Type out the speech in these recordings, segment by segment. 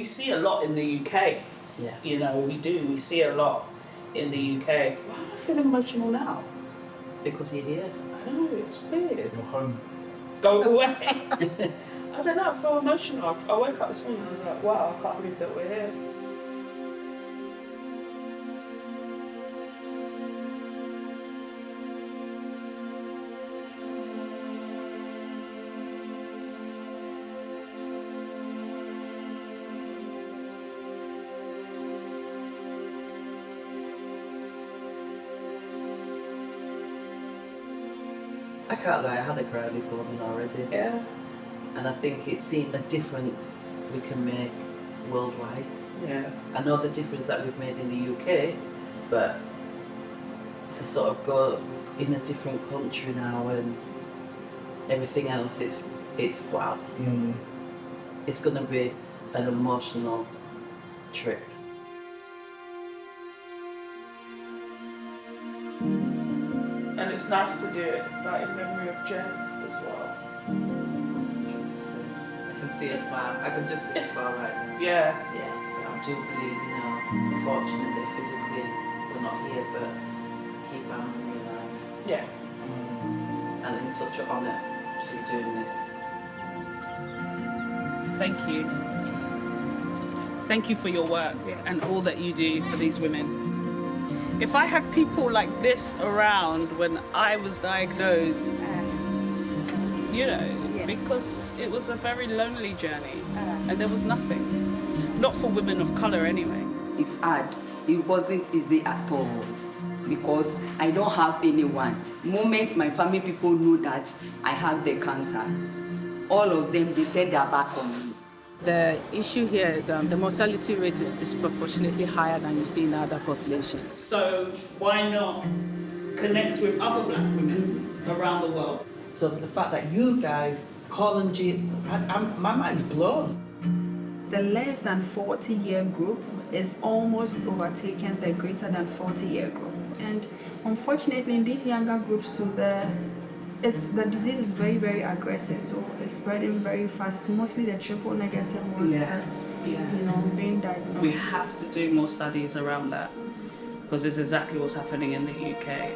We see a lot in the UK. Yeah. You know, we do. We see a lot in the UK. Why am I feeling emotional now? Because you're here. I know, it's weird. You're home. Go away. I don't know, I feel emotional. I woke up this morning and I was like, wow, I can't believe that we're here. I can't lie, I had a cry this morning already. Yeah. And I think it's seen a difference we can make worldwide. Yeah. I know the difference that we've made in the UK, but to sort of go in a different country now and everything else, it's wow. It's going to be an emotional trip. And it's nice to do it like in memory of Jen as well. 100%. I can see a smile. I can just see a smile right now. Yeah. Yeah. I do believe, you know, unfortunately, physically, we're not here, but keep our memory alive. Yeah. And it's such an honour to be doing this. Thank you. Thank you for your work and all that you do for these women. If I had people like this around when I was diagnosed, you know, because it was a very lonely journey and there was nothing. Not for women of colour anyway. It's hard. It wasn't easy at all because I don't have anyone. The moment my family people know that I have the cancer, all of them, they turn their back on me. The issue here is the mortality rate is disproportionately higher than you see in other populations. So why not connect with other black women around the world? So the fact that you guys, Colin G, my mind's blown. The less than 40-year group is almost overtaken the greater than 40-year group. And unfortunately, in these younger groups too, the disease is very, very aggressive, so it's spreading very fast. Mostly the triple negative ones that, you know, being diagnosed. We have to do more studies around that because this is exactly what's happening in the UK.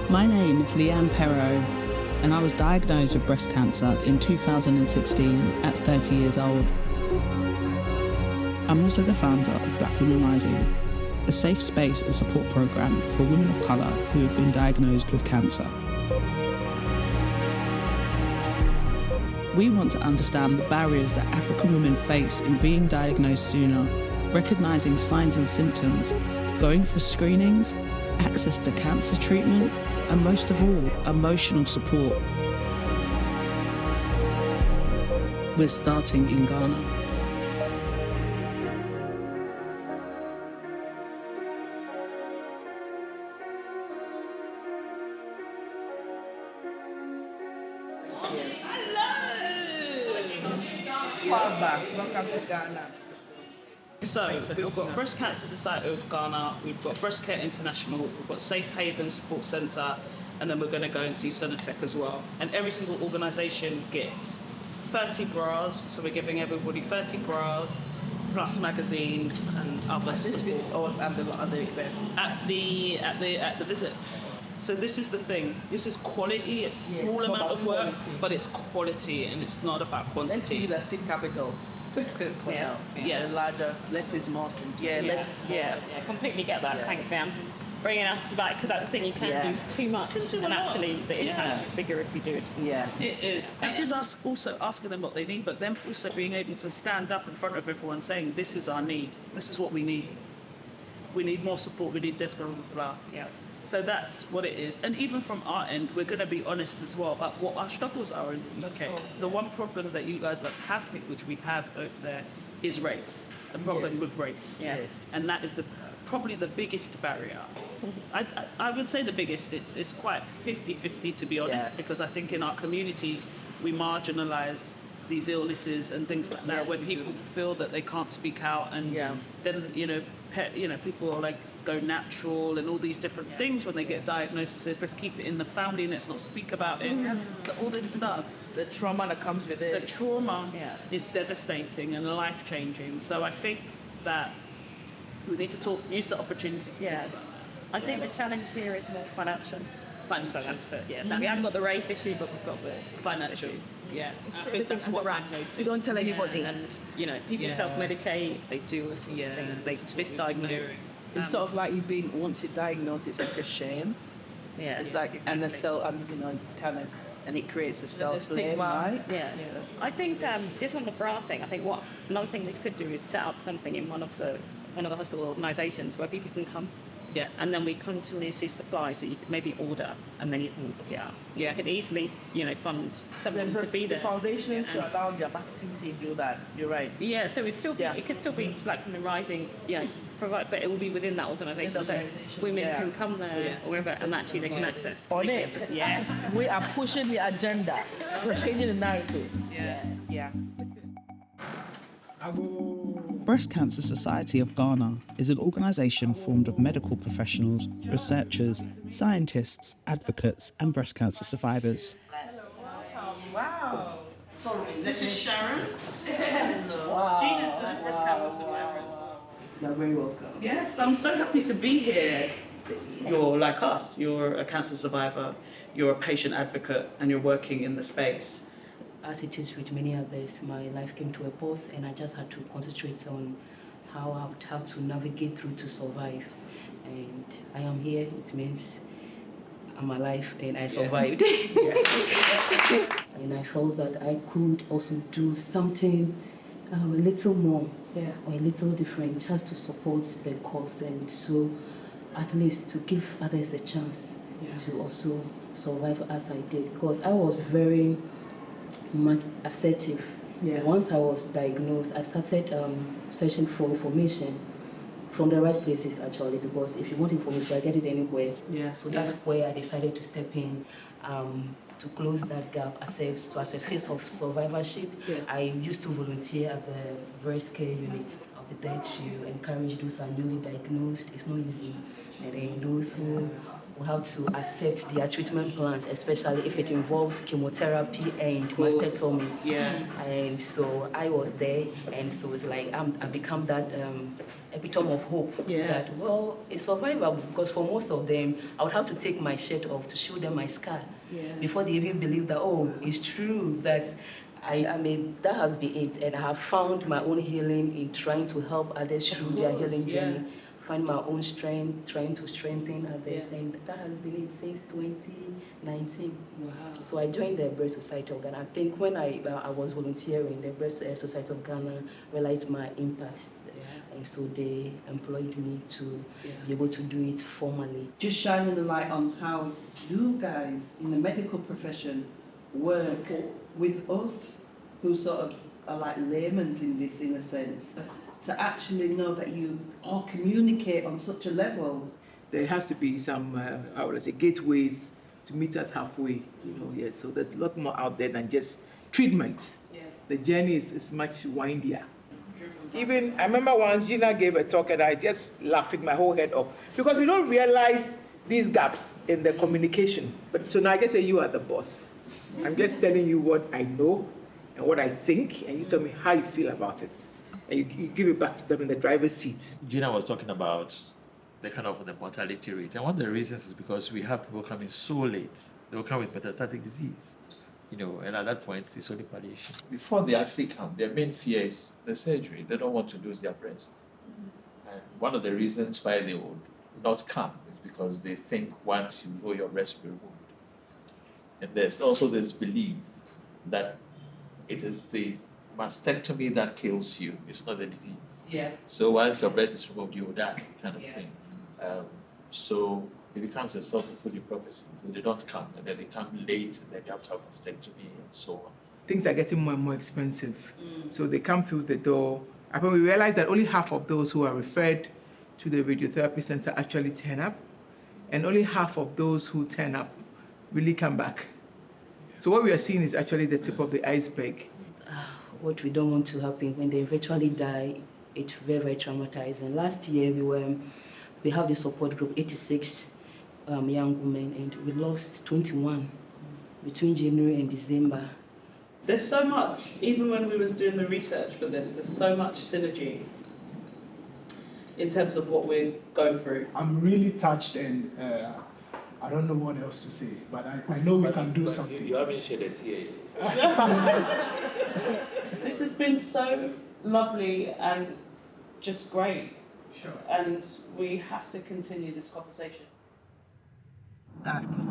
My name is Leanne Perot, and I was diagnosed with breast cancer in 2016 at 30 years old. I'm also the founder of Black Women Rising, a safe space and support programme for women of colour who have been diagnosed with cancer. We want to understand the barriers that African women face in being diagnosed sooner, recognising signs and symptoms, going for screenings, access to cancer treatment, and most of all, emotional support. We're starting in Ghana. Welcome to Ghana. So we've got Breast Cancer Society of Ghana, we've got Breast Care International, we've got Safe Haven Support Centre, and then we're going to go and see Sonotec as well. And every single organisation gets 30 bras, so we're giving everybody 30 bras, plus magazines and other support. At the visit. So this is the thing. This is quality. It's a small amount of work, but it's quality, and it's not about quantity. Let's see the capital. Yeah, larger, less is more. Yeah, completely get that. Thanks, Sam. Bringing us back, because that's the thing, you can't do too much, and actually the impact is bigger if you do it. Yeah, it is. And it is us also asking them what they need, but them also being able to stand up in front of everyone saying, this is our need, this is what we need. We need more support, we need this, blah, blah, blah. Yeah. So that's what it is. And even from our end, we're going to be honest as well about what our struggles are. And okay, the one problem that you guys don't have, which we have over there, is race. The problem with race. Yeah. And that is probably the biggest barrier. I would say the biggest. It's quite 50-50 to be honest, because I think in our communities we marginalise these illnesses and things like that, when people feel that they can't speak out, and then people are like go natural and all these different things when they get diagnoses. Let's keep it in the family, let's not speak about it. So all this stuff. The trauma that comes with it. The trauma is devastating and life-changing. So I think that we need to use the opportunity to talk about that. I think the challenge here is more financial. So that's it, yeah. So we haven't got the race issue, but we've got the financial. Yeah, I think that's what I'm noticing. You don't tell anybody. And, people self-medicate, they do all sorts of things, they misdiagnose. It's sort of like you being, once you're diagnosed, it's like a shame. Yeah. It's like, exactly. and the and it creates a self-blame, right? Yeah. I think just on the bra thing, I think another thing they could do is set up something in one of the hospital organisations where people can come. Yeah. And then we continuously supply, so you could maybe order and then you can book it out. Yeah. You could easily, fund someone to be there. The foundation should allow their marketing to do that. You're right. Yeah, so it could still be like from the rising, provide, but it will be within that organisation. So women can come there or wherever, and actually they can access. On it. Yes. We are pushing the agenda. We're changing the narrative. Yeah. Breast Cancer Society of Ghana is an organisation formed of medical professionals, researchers, scientists, advocates and breast cancer survivors. Wow. This is Sharon. Hello. Gina's a breast cancer survivor as well. You're very welcome. Yes, I'm so happy to be here. You're like us. You're a cancer survivor, you're a patient advocate, and you're working in the space. As it is with many others, my life came to a pause and I just had to concentrate on how to navigate through to survive. And I am here, it means I'm alive and I survived. And I felt that I could also do something a little more or a little different just to support the cause, and so at least to give others the chance to also survive as I did, because I was very much assertive. Once I was diagnosed, I started searching for information from the right places, actually, because if you want information, I get it anywhere. So that's where I decided to step in to close that gap as a face of survivorship. I used to volunteer at the breast care unit. I'll be there to encourage those who are newly diagnosed. It's not easy. And then those who will have to accept their treatment plans, especially if it involves chemotherapy and mastectomy. And so I was there, and so it's like I become that epitome of hope that, well, it's survivable, because for most of them, I would have to take my shirt off to show them my scar before they even believe that, oh, it's true that I mean, that has been it, and I have found my own healing in trying to help others through their healing journey. Find my own strength, trying to strengthen others, and that has been it since 2019. Wow. So I joined the Breast Society of Ghana. I think when I was volunteering, the Breast Society of Ghana realized my impact, and so they employed me to be able to do it formally. Just shining the light on how you guys in the medical profession work with us, who sort of are like laymen in this, in a sense, to actually know that you all communicate on such a level. There has to be some, I would say, gateways to meet us halfway, so there's a lot more out there than just treatment. The journey is much windier. Even, I remember once Gina gave a talk and I just laughed my whole head off, because we don't realize these gaps in the communication. But so now I can say you are the boss. I'm just telling you what I know and what I think, and you tell me how you feel about it. And you give it back to them in the driver's seat. Gina was talking about the mortality rate. And one of the reasons is because we have people coming so late. They will come with metastatic disease, and at that point, it's only palliation. Before they actually come, their main fear is the surgery. They don't want to lose their breast. And one of the reasons why they would not come is because they think once you grow your breast will be removed. And there's also this belief that it is the mastectomy that kills you, it's not the disease. So once your breast is removed, you will die, kind of thing. So it becomes a self-fulfilling prophecy. So they don't come, and then they come late, and then you have to have mastectomy and so on. Things are getting more and more expensive. So they come through the door. I mean, we realize that only half of those who are referred to the radiotherapy center actually turn up, and only half of those who turn up really come back. So what we are seeing is actually the tip of the iceberg. What we don't want to happen when they eventually die, it's very, very traumatizing. Last year we were we have the support group, 86 young women, and we lost 21 between January and December. There's so much, even when we was doing the research for this, there's so much synergy in terms of what we go through. I'm really touched, and I don't know what else to say, but I know we can do something. You haven't shed a tear. This has been so lovely and just great. Sure. And we have to continue this conversation.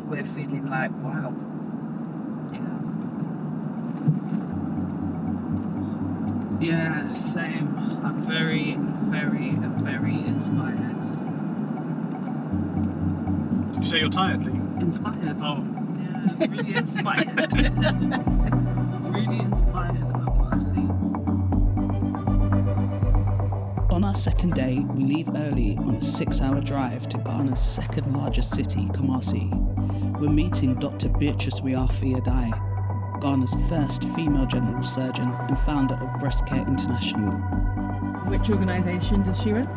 We're feeling like, wow. Yeah, same. I'm very, very, very inspired. Did you say you're tired, Lee? Inspired. Oh. Yeah, really inspired. Really inspired about what I've seen. On our second day, we leave early on a 6-hour drive to Ghana's second largest city, Kumasi. We're meeting Dr. Beatrice Wiafi-Adai, Ghana's first female general surgeon and founder of Breast Care International. Which organisation does she run?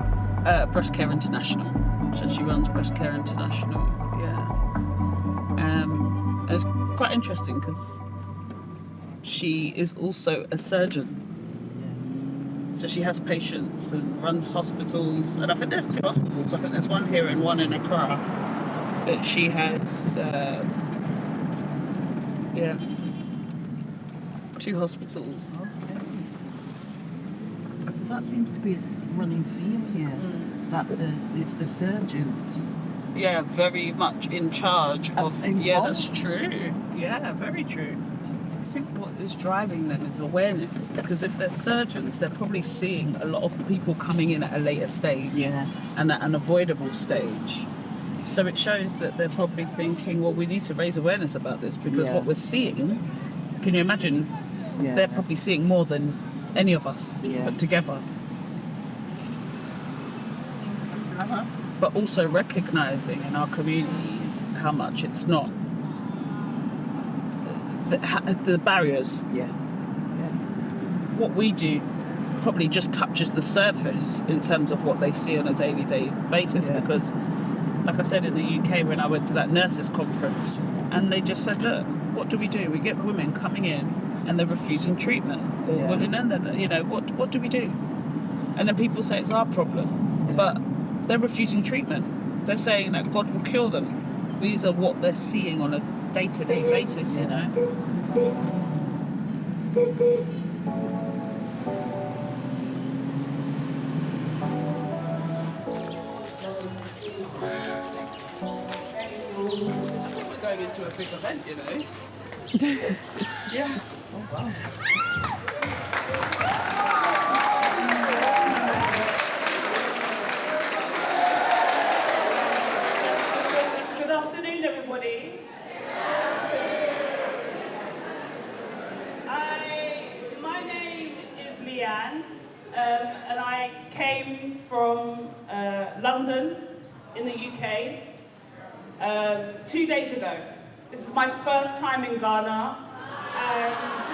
Breast Care International. So she runs Breast Care International, yeah. It's quite interesting because she is also a surgeon. So she has patients and runs hospitals, and I think there's 2 hospitals. I think there's one here and one in Accra that she has, 2 hospitals. Okay. That seems to be a running theme here, that it's the surgeons. Yeah, very much in charge of. Involved. Yeah, that's true. Yeah, very true. I think what is driving them is awareness, because if they're surgeons, they're probably seeing a lot of people coming in at a later stage, and at an avoidable stage. So it shows that they're probably thinking, well, we need to raise awareness about this, because what we're seeing, can you imagine, they're probably seeing more than any of us put together. But also recognising in our communities how much it's not. The barriers. What we do probably just touches the surface in terms of what they see on a daily basis, because like I said, in the UK when I went to that nurses conference, and they just said, look, what do? We get women coming in and they're refusing treatment, or women, and then, you know, what do we do? And then people say it's our problem, but they're refusing treatment. They're saying that God will cure them. These are what they're seeing on a day-to-day basis, you know. We're going into a big event, you know. Yeah. Oh, wow. Good afternoon, everybody. My name is Leanne, and I came from London in the UK 2 days ago. This is my first time in Ghana, and it's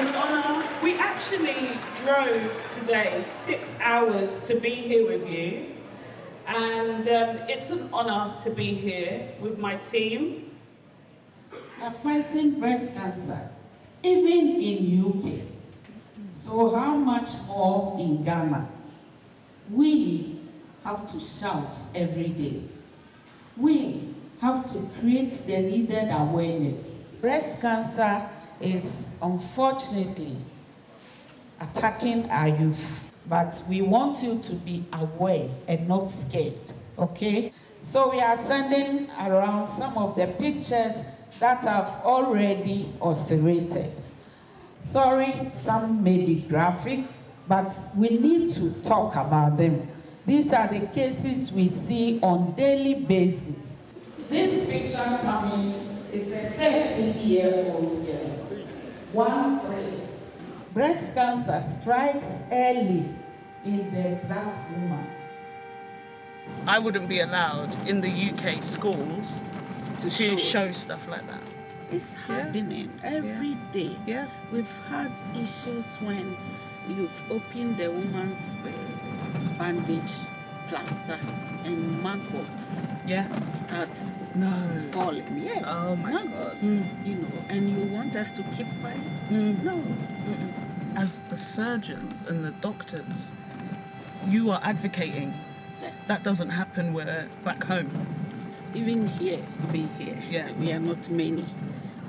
an honour. We actually drove today 6 hours to be here with you, and it's an honour to be here with my team. Are fighting breast cancer, even in UK. So how much more in Ghana? We have to shout every day. We have to create the needed awareness. Breast cancer is unfortunately attacking our youth, but we want you to be aware and not scared, okay? So we are sending around some of the pictures that have already ulcerated. Sorry, some may be graphic, but we need to talk about them. These are the cases we see on daily basis. This picture coming is a 13-year-old girl, 13. Breast cancer strikes early in the black woman. I wouldn't be allowed in the UK schools to show stuff like that. It's happening every day. Yeah. We've had issues when you've opened the woman's bandage plaster and maggots start falling. Yes. Oh my maggots. God. You know, and you want us to keep quiet? No. As the surgeons and the doctors, you are advocating. That doesn't happen back home. Even here, we are not many.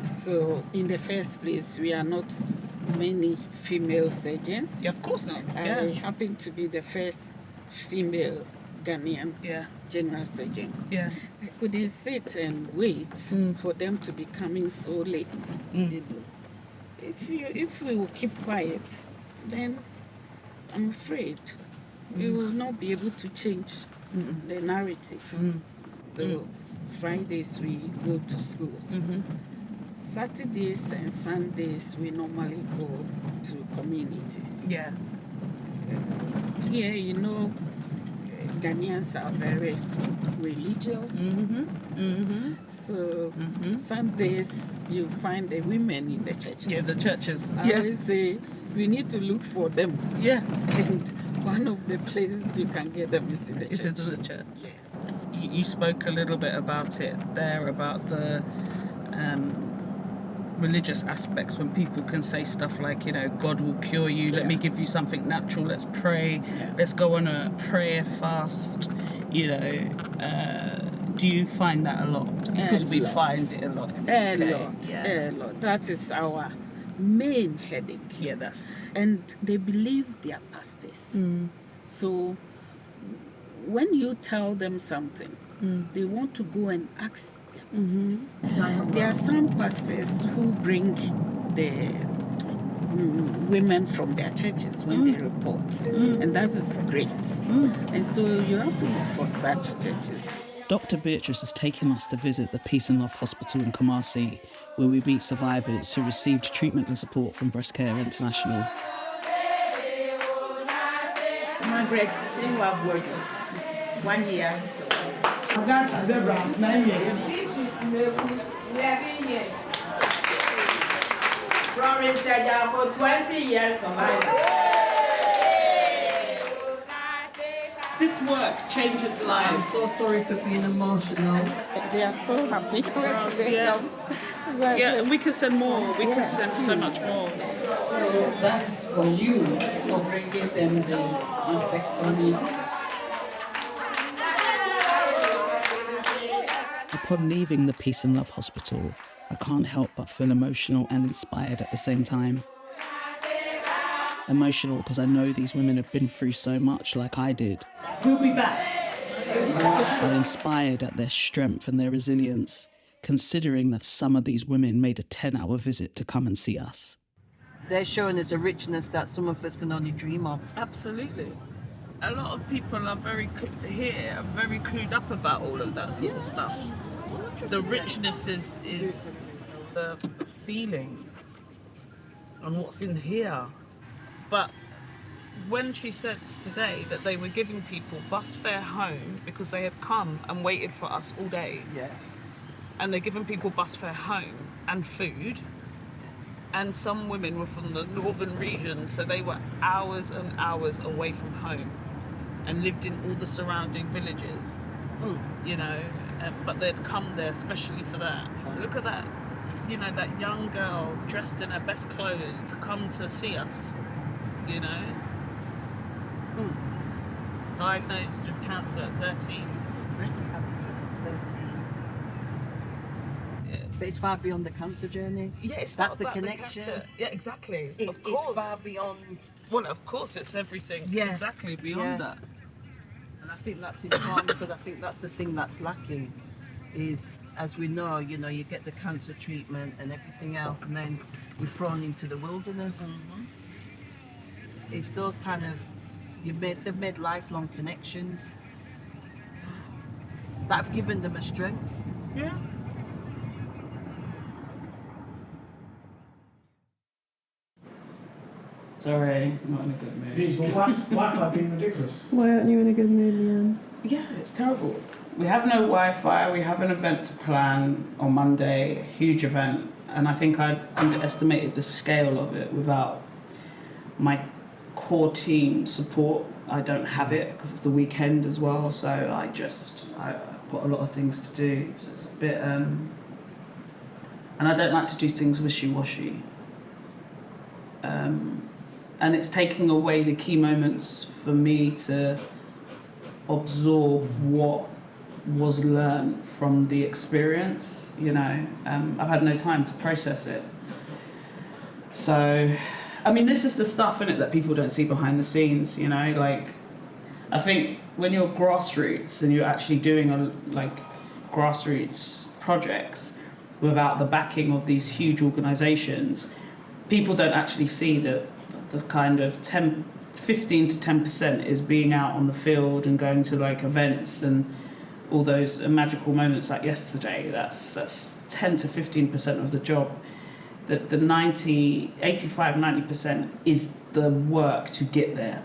So in the first place, we are not many female surgeons. Yeah, of course not. I happen to be the first female Ghanaian general surgeon. Yeah. I couldn't sit and wait for them to be coming so late. You know. If we will keep quiet, then I'm afraid we will not be able to change the narrative. So Fridays we go to schools. Saturdays and Sundays we normally go to communities. Yeah. Here, you know, Ghanaians are very religious. So Sundays you find the women in the churches. Yeah, the churches. I always say we need to look for them. Yeah. And one of the places you can get them is in the church. Is in the church. Yeah. You spoke a little bit about it there, about the religious aspects, when people can say stuff like, you know, God will cure you, let me give you something natural, let's pray, let's go on a prayer fast, you know. Do you find that a lot? Because we find it a lot. A lot. That is our main headache. Yeah, that's... And they believe they are pastors. So when you tell them something, they want to go and ask their pastors. There are some pastors who bring the women from their churches when they report, and that is great. And so you have to look for such churches. Dr. Beatrice has taken us to visit the Peace and Love Hospital in Kumasi, where we meet survivors who received treatment and support from Breast Care International. Margaret, she have worked 1 year. I got Deborah 9 years. 11 years. Florence for 20 years of my life. This work changes lives. I'm so sorry for being emotional. They are so happy. Yeah, and we can send more. We can send so much more. So that's for you, for bringing them the mastectomy. Upon leaving the Peace and Love Hospital, I can't help but feel emotional and inspired at the same time. Emotional because I know these women have been through so much like I did. We'll be back. But inspired at their strength and their resilience, considering that some of these women made a 10-hour visit to come and see us. They're showing us a richness that some of us can only dream of. Absolutely. A lot of people are very clued up about all of that sort of stuff. The richness is the feeling and what's in here. But when she said today that they were giving people bus fare home because they had come and waited for us all day, and they're giving people bus fare home and food, and some women were from the northern region, so they were hours and hours away from home and lived in all the surrounding villages, you know, but they'd come there especially for that. Look at that, you know, that young girl dressed in her best clothes to come to see us, you know. Diagnosed with cancer at 13. Breast cancer at 13. But it's far beyond the cancer journey. Yeah, it's That's not the about connection. The cancer. Yeah, exactly. Of It's course. far beyond. Well, of course, it's everything. Yeah. Exactly beyond that. And I think that's important because I think that's the thing that's lacking. Is, as we know, you know, you get the cancer treatment and everything else, and then we're thrown into the wilderness. It's those kind of they've made lifelong connections that have given them a strength. Yeah. Sorry, not in a good mood. So why are being ridiculous? Why aren't you in a good mood, Leanne? Yeah, it's terrible. We have no Wi-Fi. We have an event to plan on Monday, a huge event, and I think I underestimated the scale of it without my core team support I don't have it because it's the weekend as well, so I've got a lot of things to do, so it's a bit, and I don't like to do things wishy-washy. And it's taking away the key moments for me to absorb what was learned from the experience, you know. I've had no time to process it. So, I mean, this is the stuff in it that people don't see behind the scenes, you know. Like, I think when you're grassroots and you're actually doing grassroots projects without the backing of these huge organisations, people don't actually see that the kind of 15 to 10% is being out on the field and going to like events and all those magical moments like yesterday. That's 10 to 15% of the job. The 85-90% is the work to get there,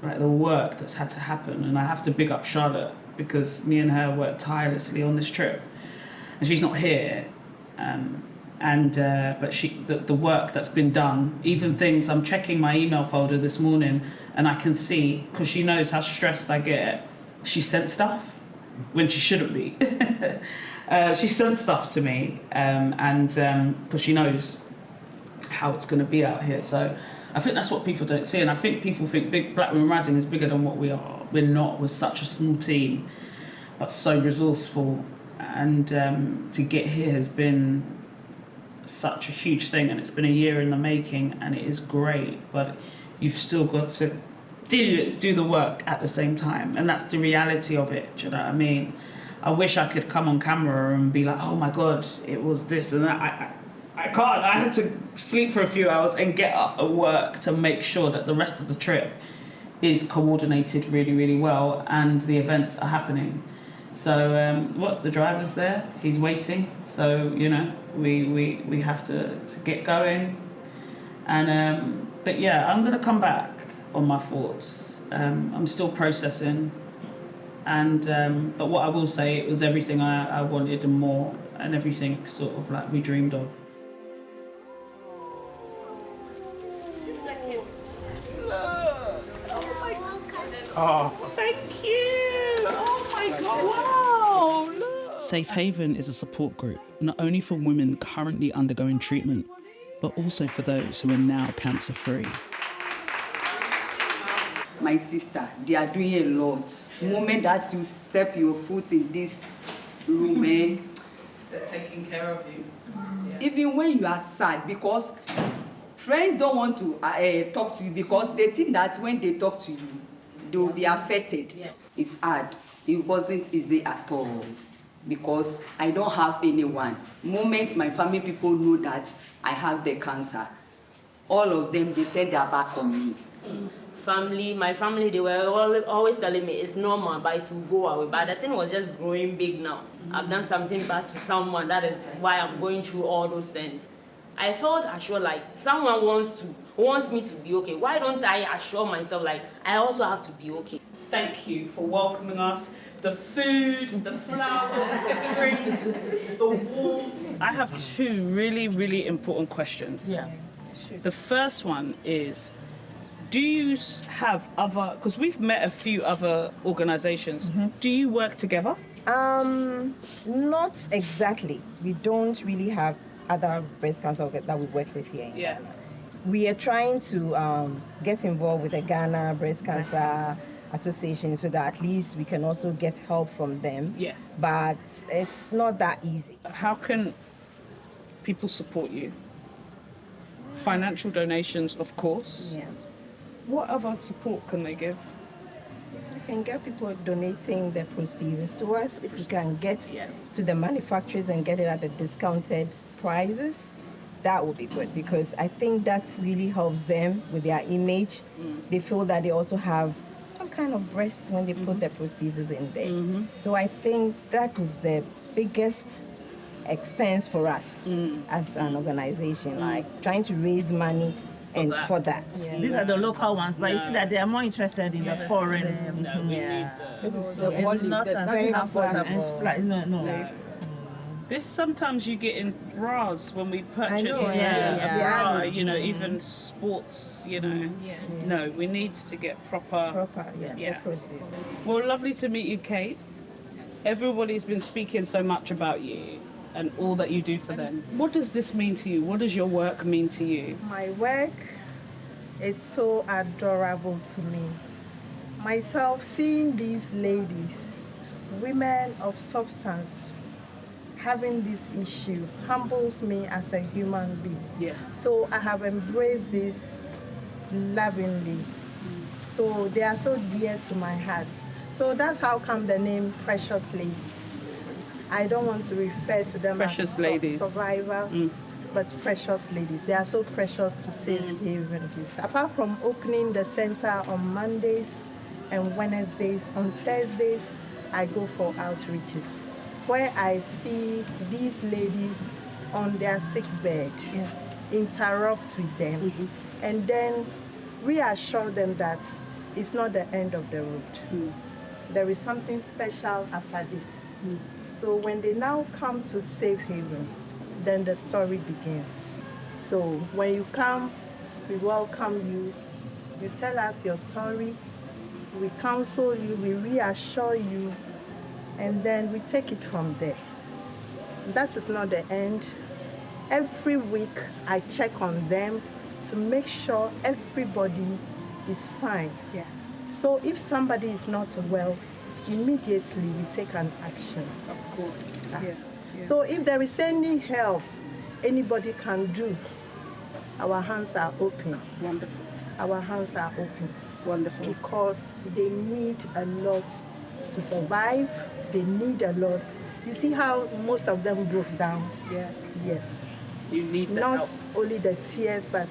right? The work that's had to happen. And I have to big up Charlotte because me and her worked tirelessly on this trip, and she's not here. But the work that's been done, even things, I'm checking my email folder this morning and I can see, because she knows how stressed I get, she sent stuff when she shouldn't be. She sent stuff to me, because she knows how it's going to be out here. So I think that's what people don't see, and I think people think Big Black Women Rising is bigger than what we are. We're not. We're such a small team, but so resourceful, and to get here has been such a huge thing, and it's been a year in the making, and it is great, but you've still got to do the work at the same time, and that's the reality of it. Do you know what I mean? I wish I could come on camera and be like, oh my God, it was this and that. I can't. I had to sleep for a few hours and get up at work to make sure that the rest of the trip is coordinated really, really well and the events are happening. So the driver's there, he's waiting, so you know we have to get going, and but yeah, I'm gonna come back on my thoughts. I'm still processing, and but what I will say, it was everything I wanted and more, and everything sort of like we dreamed of. Oh, thank you! Oh my God! Wow! Look. Safe Haven is a support group not only for women currently undergoing treatment, but also for those who are now cancer-free. My sister, they are doing a lot. The moment that you step your foot in this room, They're taking care of you. Yeah. Even when you are sad, because friends don't want to talk to you because they think that when they talk to you, they will be affected. Yeah. It's hard. It wasn't easy at all because I don't have anyone. The moment my family people know that I have the cancer, all of them, they turn their back on me. My family, they were always telling me it's normal, but it will go away. But the thing was just growing big now. I've done something bad to someone. That is why I'm going through all those things. I felt assured like someone wants me to be okay. Why don't I assure myself like I also have to be okay? Thank you for welcoming us. The food, the flowers, the drinks, the warmth. I have two really, really important questions. Yeah. The first one is, do you have other, because we've met a few other organizations, do you work together? Not exactly. We don't really have other breast cancer that we work with here in Ghana. We are trying to get involved with the Ghana Breast Cancer Association so that at least we can also get help from them. Yeah. But it's not that easy. How can people support you? Financial donations, of course. Yeah. What other support can they give? We can get people donating their prostheses to us. If we can get to the manufacturers and get it at the discounted prices, that would be good because I think that really helps them with their image. They feel that they also have some kind of breast when they put their prostheses in there. So I think that is the biggest expense for us as an organization, like trying to raise money for that. Yeah. These are the local ones, but you see that they are more interested in the foreign. This is so it's not very affordable. No. This sometimes you get in bras when we purchase a bra, you know, even sports, you know. No, we need to get proper. Well, lovely to meet you, Kate. Everybody's been speaking so much about you and all that you do for them. What does this mean to you? What does your work mean to you? My work, it's so adorable to me. Myself, seeing these ladies, women of substance, having this issue humbles me as a human being. Yeah. So I have embraced this lovingly. So they are so dear to my heart. So that's how come the name Precious Ladies. I don't want to refer to them Precious as ladies. Survivors, but precious ladies. They are so precious to Safe Haven. Apart from opening the center on Mondays and Wednesdays, on Thursdays, I go for outreaches where I see these ladies on their sick bed, interrupt with them, and then reassure them that it's not the end of the road. There is something special after this. So when they now come to Safe Haven, then the story begins. So when you come, we welcome you, you tell us your story, we counsel you, we reassure you, and then we take it from there. That is not the end. Every week I check on them to make sure everybody is fine. Yes. So if somebody is not well, immediately we take an action. Of course. Yes. So if there is any help anybody can do, our hands are open. Wonderful. Our hands are open. Wonderful. Because they need a lot to survive. They need a lot. You see how most of them broke down? Yeah. Yes. You need the Not help. only the tears, but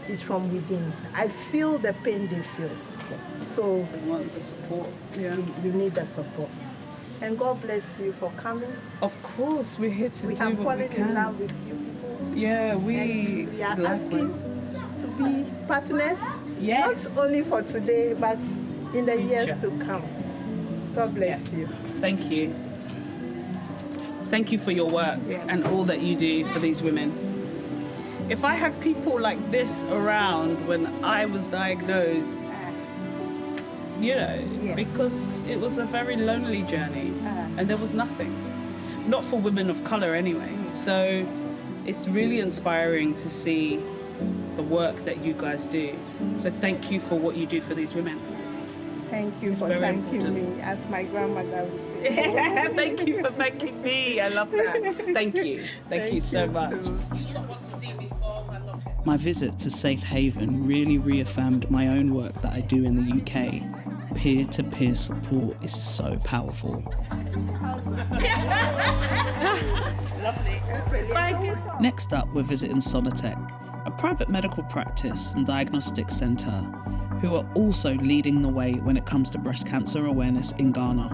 it's from within. I feel the pain they feel. So they want the support. Yeah. We need the support. And God bless you for coming. Of course, we're here to we do have what we fallen can. in love with you people. Yeah, And we are asking to be partners. Yes. Not only for today, but in the years to come. God bless you. Thank you. Thank you for your work and all that you do for these women. If I had people like this around when I was diagnosed, you know, because it was a very lonely journey and there was nothing. Not for women of colour anyway. So it's really inspiring to see the work that you guys do. So thank you for what you do for these women. Thank you for very thanking me, as my grandmother would say. Thank you for thanking me. I love that. Thank you. Thank you so much. My visit to Safe Haven really reaffirmed my own work that I do in the UK. Peer-to-peer support is so powerful. Lovely. Next up, we're visiting Solitech, a private medical practice and diagnostic centre, who are also leading the way when it comes to breast cancer awareness in Ghana.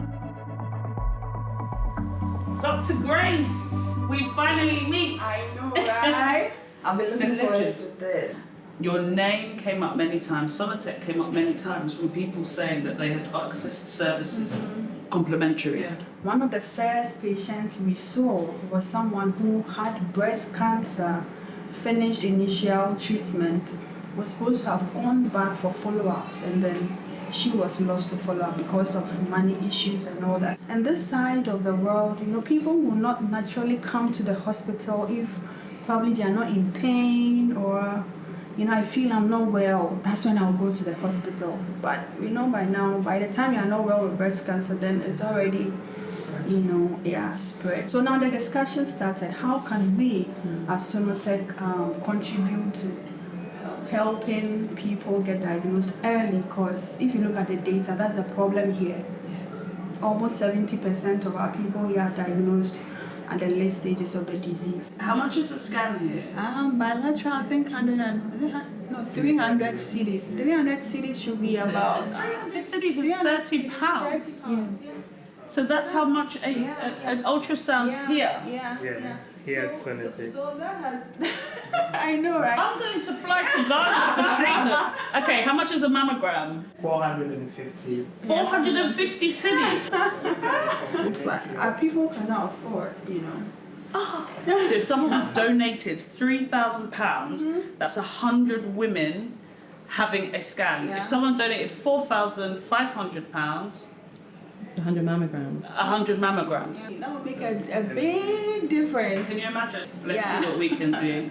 Dr. Grace, we finally meet. I know, right? I've been looking forward to this. Your name came up many times, Solitech came up many times from people saying that they had accessed services complimentary. One of the first patients we saw was someone who had breast cancer, finished initial treatment, was supposed to have gone back for follow-ups, and then she was lost to follow-up because of money issues and all that. And this side of the world, you know, people will not naturally come to the hospital if probably they are not in pain or, you know, I feel I'm not well, that's when I'll go to the hospital. But you know, by now, by the time you are not well with breast cancer, then it's already, you know, spread. So now the discussion started, how can we as Sonotech contribute to helping people get diagnosed early? Because if you look at the data, that's a problem here. Almost 70% of our people here are diagnosed at the late stages of the disease. How much is a scan here? Bilateral, I think 300 CDs. 300 CDs should be about... 300 CDs is £30. So that's how much an ultrasound here? Here at Sonotech. So that has... I know, right? I'm going to fly to Ghana for treatment. Okay, how much is a mammogram? 450. 450 cities. But our people cannot afford, you know. So if someone donated £3,000, that's 100 women having a scan. If someone donated £4,500, 100 mammograms. 100 mammograms. That would make a big difference. Can you imagine? Let's see what we can do.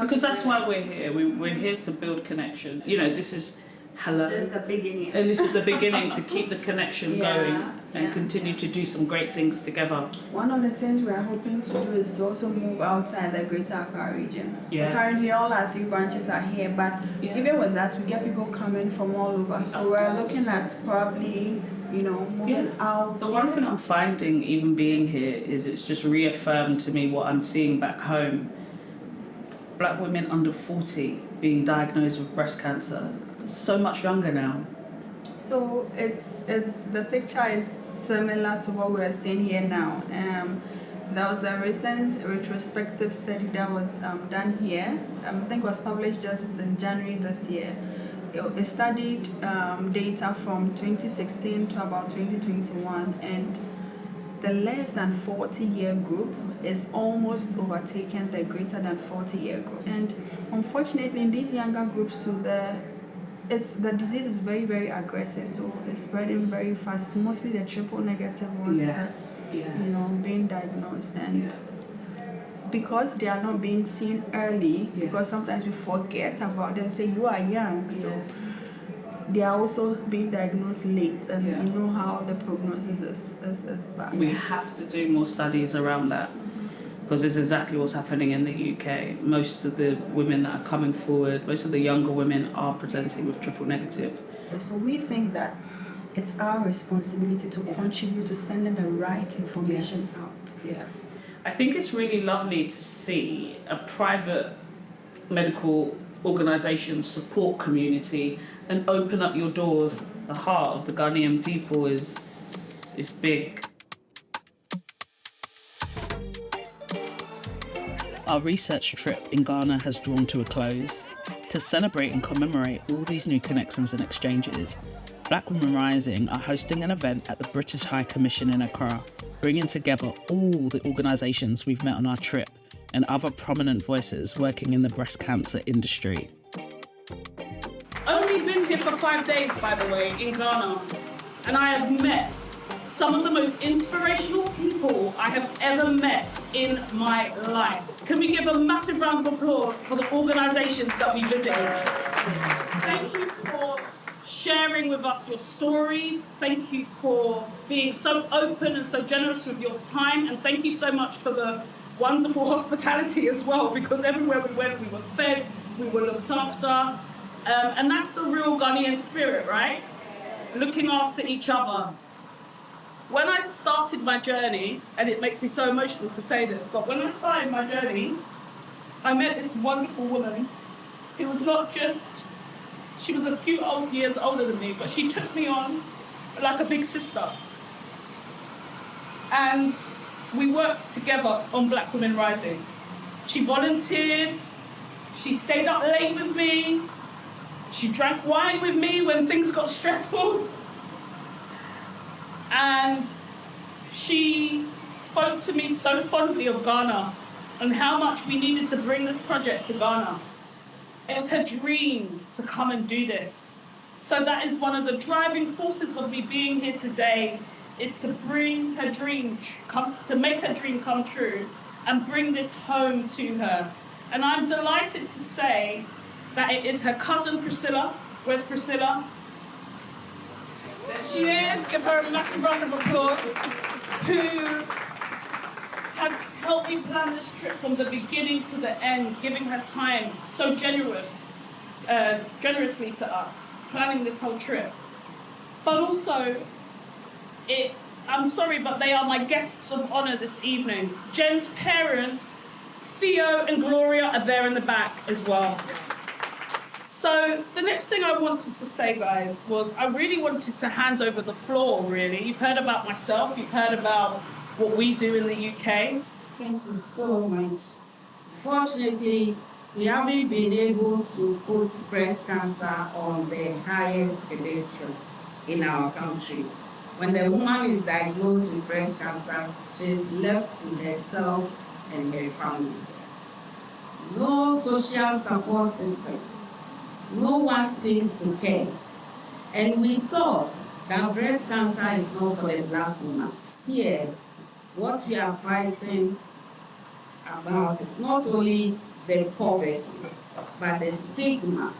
Because that's why we're here. We're here to build connection. You know, this is just the beginning. And this is the beginning to keep the connection going and continue to do some great things together. One of the things we are hoping to do is to also move outside the Greater Accra region. Yeah. So currently all our 3 branches are here, but even with that, we get people coming from all over. So we're looking at probably, moving out. The one thing I'm finding, even being here, is it's just reaffirmed to me what I'm seeing back home. Black women under 40 being diagnosed with breast cancer. So much younger now. So it's the picture is similar to what we're seeing here now. There was a recent retrospective study that was done here. I think it was published just in January this year. It studied data from 2016 to about 2021, and the less than 40-year group is almost overtaken the greater than 40-year group. And unfortunately, in these younger groups too, the disease is very, very aggressive, so it's spreading very fast. It's mostly the triple negative ones that being diagnosed, and because they are not being seen early, because sometimes we forget about them, say you are young, so they are also being diagnosed late, and you know how the prognosis is bad. We have to do more studies around that, because it's exactly what's happening in the UK. Most of the women that are coming forward, most of the younger women are presenting with triple negative. So we think that it's our responsibility to contribute to sending the right information out. Yeah. I think it's really lovely to see a private medical organisation support community and open up your doors. The heart of the Ghanaian people is big. Our research trip in Ghana has drawn to a close. To celebrate and commemorate all these new connections and exchanges, Black Women Rising are hosting an event at the British High Commission in Accra, bringing together all the organisations we've met on our trip and other prominent voices working in the breast cancer industry. Only been here for 5 days, by the way, in Ghana, and I have met some of the most inspirational people I have ever met in my life. Can we give a massive round of applause for the organisations that we visited? Thank you for sharing with us your stories. Thank you for being so open and so generous with your time. And thank you so much for the wonderful hospitality as well, because everywhere we went, we were fed, we were looked after. And that's the real Ghanaian spirit, right? Looking after each other. When I started my journey, and it makes me so emotional to say this, but when I started my journey, I met this wonderful woman who was not just, she was a few years older than me, but she took me on like a big sister. And we worked together on Black Women Rising. She volunteered, she stayed up late with me, she drank wine with me when things got stressful. And she spoke to me so fondly of Ghana and how much we needed to bring this project to Ghana. It was her dream to come and do this. So that is one of the driving forces of me being here today, is to bring her dream, to make her dream come true and bring this home to her. And I'm delighted to say that it is her cousin Priscilla. Where's Priscilla? There she is. Give her a massive round of applause. Who has helped me plan this trip from the beginning to the end, giving her time so generously to us, planning this whole trip. But also, I'm sorry, but they are my guests of honour this evening. Jen's parents, Theo and Gloria, are there in the back as well. So the next thing I wanted to say, guys, was I really wanted to hand over the floor, really. You've heard about myself, you've heard about what we do in the UK. Thank you so much. Fortunately, we haven't been able to put breast cancer on the highest pedestal in our country. When the woman is diagnosed with breast cancer, she's left to herself and her family. No social support system. No one seems to care. And we thought that breast cancer is not for the Black woman. Here, what we are fighting about is not only the poverty, but the stigma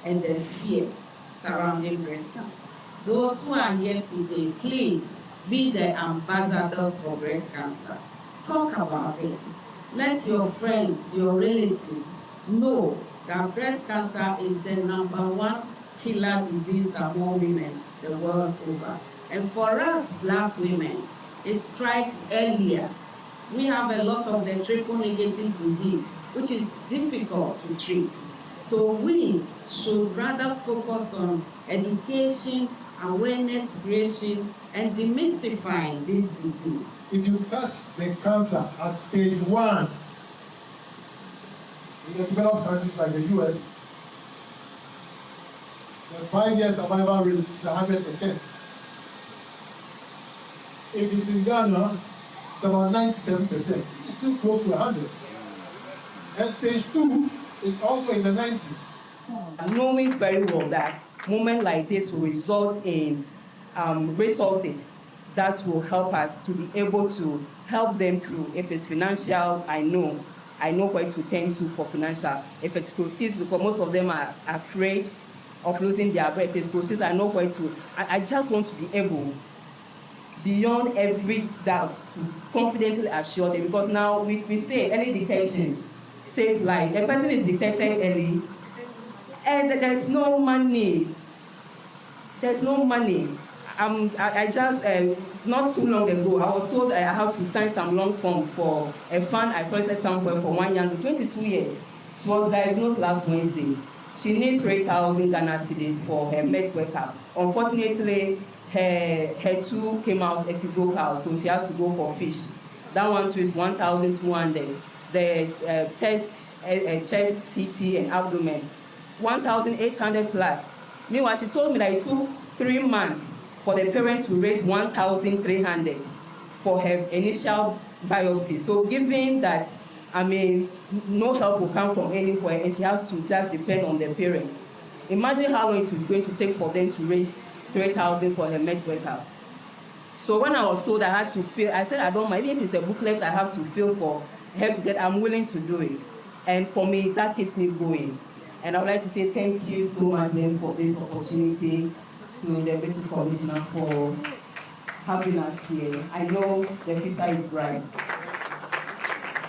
and the fear surrounding breast cancer. Those who are here today, please be the ambassadors for breast cancer. Talk about this. Let your friends, your relatives know that breast cancer is the #1 killer disease among women the world over. And for us Black women, it strikes earlier. We have a lot of the triple negative disease, which is difficult to treat. So we should rather focus on education, awareness creation, and demystifying this disease. If you catch the cancer at stage 1 in the developed countries like the US, the 5-year survival rate is 100%. If it's in Ghana, it's about 97%. It's still close to 100. And stage 2 is also in the 90s. Knowing very well that movement like this will result in resources that will help us to be able to help them through. If it's financial, I know where to turn to for financial. If it's proceeds, because most of them are afraid of losing their breath. If it's proceeds, I know where to. I just want to be able, beyond every doubt, to confidently assure them, because now we say any detection saves life. A person is detected early, and there's no money. There's no money. I just, not too long ago, I was told I had to sign some long form for a fund I solicited somewhere for one young, 22 years. She was diagnosed last Wednesday. She needs 3,000 Ghana cedis for her med workup. Unfortunately, her two came out equivocal, so she has to go for fish. That one too is 1,200. The chest, CT, and abdomen, 1,800 plus. Meanwhile, she told me that it took 3 months for the parent to raise 1,300 for her initial biopsy. So given that, no help will come from anywhere, and she has to just depend on the parent. Imagine how long it is going to take for them to raise 3,000 for her med workup. So when I was told I had to fill, I said I don't mind. Even if it's a booklet I have to fill for her to get, I'm willing to do it. And for me, that keeps me going. And I would like to say thank you so much then for this opportunity, to the Basic Commissioner for having us here. I know the future is bright.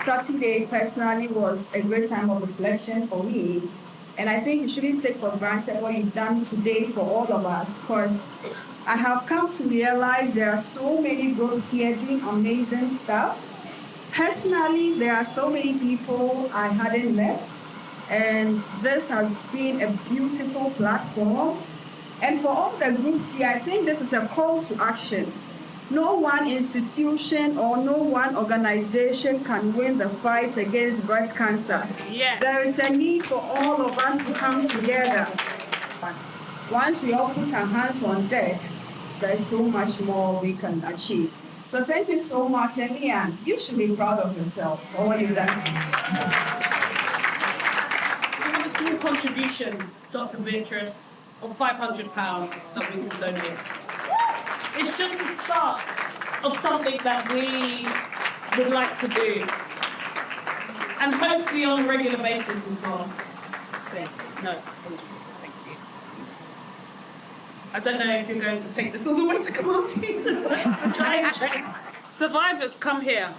Saturday personally was a great time of reflection for me, and I think you shouldn't take for granted what you've done today for all of us, because I have come to realize there are so many groups here doing amazing stuff. Personally, there are so many people I hadn't met, and this has been a beautiful platform. And for all the groups here, I think this is a call to action. No one institution or no one organization can win the fight against breast cancer. Yes. There is a need for all of us to come together. Once we all put our hands on deck, there is so much more we can achieve. So thank you so much, and Leanne, you should be proud of yourself for what you've done. We have a small contribution, Dr. Beatrice, of £500 that we can donate. It's just the start of something that we would like to do, and hopefully on a regular basis as well. No, honestly, thank you. I don't know if you're going to take this all the way to Kumasi. Survivors, come here.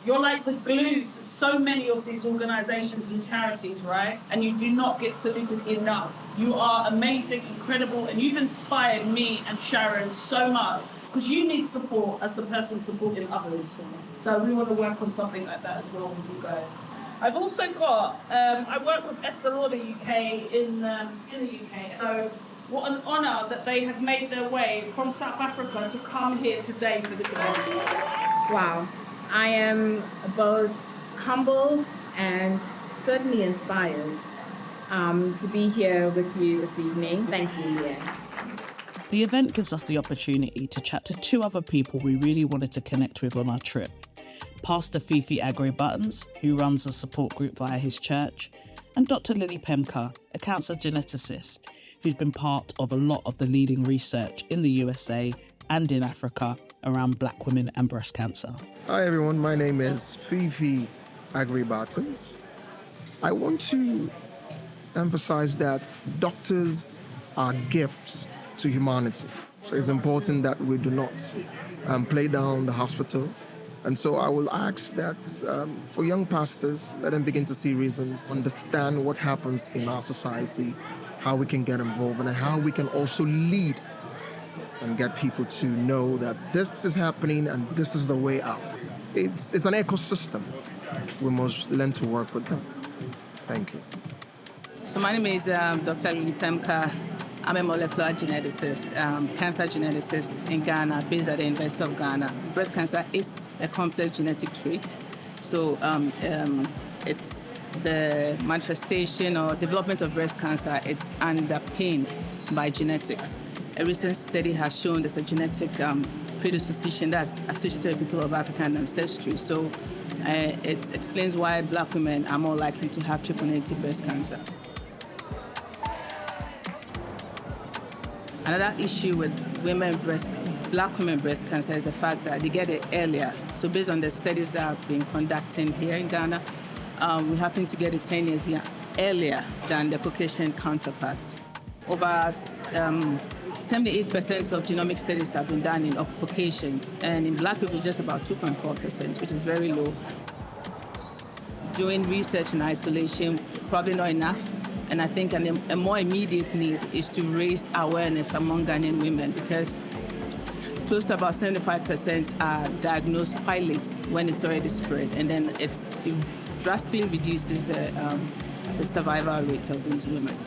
You're like the glue to so many of these organizations and charities, right? And you do not get saluted enough. You are amazing, incredible, and you've inspired me and Sharon so much, because you need support as the person supporting others. So we want to work on something like that as well with you guys. I've also got, I work with Estée Lauder UK in the UK. So what an honour that they have made their way from South Africa to come here today for this event. Wow. I am both humbled and certainly inspired to be here with you this evening. Thank you, Leanne. The event gives us the opportunity to chat to 2 other people we really wanted to connect with on our trip. Pastor Fifi Agri-Buttons, who runs a support group via his church, and Dr. Lily Pemka, a cancer geneticist who's been part of a lot of the leading research in the USA and in Africa around black women and breast cancer. Hi everyone, my name is Fifi Agri-Buttons. I want to emphasize that doctors are gifts to humanity. So it's important that we do not play down the hospital. And so I will ask that for young pastors, let them begin to see reasons, understand what happens in our society, how we can get involved, and how we can also lead and get people to know that this is happening and this is the way out. It's an ecosystem. We must learn to work with them. Thank you. So my name is Dr. Lily Pemka. I'm a molecular geneticist, cancer geneticist in Ghana, based at the University of Ghana. Breast cancer is a complex genetic trait. So it's the manifestation or development of breast cancer, it's underpinned by genetics. A recent study has shown there's a genetic predisposition that's associated with people of African ancestry. So it explains why black women are more likely to have triple-negative breast cancer. Another issue with black women breast cancer is the fact that they get it earlier. So based on the studies that have been conducted here in Ghana, we happen to get it 10 years earlier than the Caucasian counterparts. Over 78% of genomic studies have been done in Caucasians, and in black people it's just about 2.4%, which is very low. Doing research in isolation, probably not enough. And I think a more immediate need is to raise awareness among Ghanaian women, because close to about 75% are diagnosed quite late when it's already spread, and then it drastically reduces the survival rate of these women.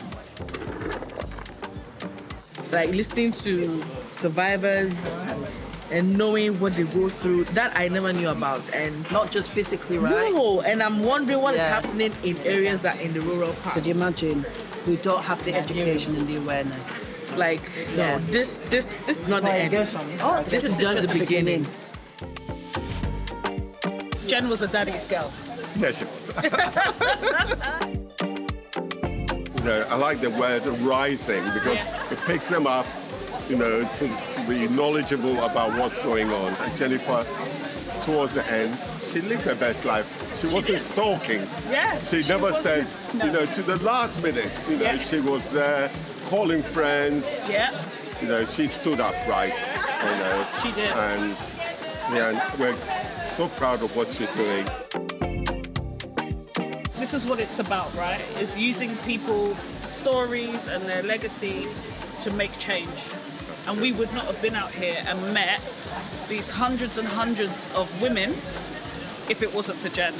Like listening to survivors and knowing what they go through, that I never knew about. And not just physically, right? No, and I'm wondering what is happening in areas that in the rural parts. Could you imagine? We don't have the education and the awareness. Like, no, this is not the end. Oh, this is just the beginning. Jen was a daddy's girl. Yeah, she was. I like the word rising because it picks them up, to be knowledgeable about what's going on. And Jennifer, towards the end, she lived her best life. She wasn't sulking. Yeah. She never said, to the last minute, she was there calling friends. Yeah. She stood up, right? She did. And we're so proud of what she's doing. This is what it's about, right? It's using people's stories and their legacy to make change. And we would not have been out here and met these hundreds and hundreds of women if it wasn't for Jen.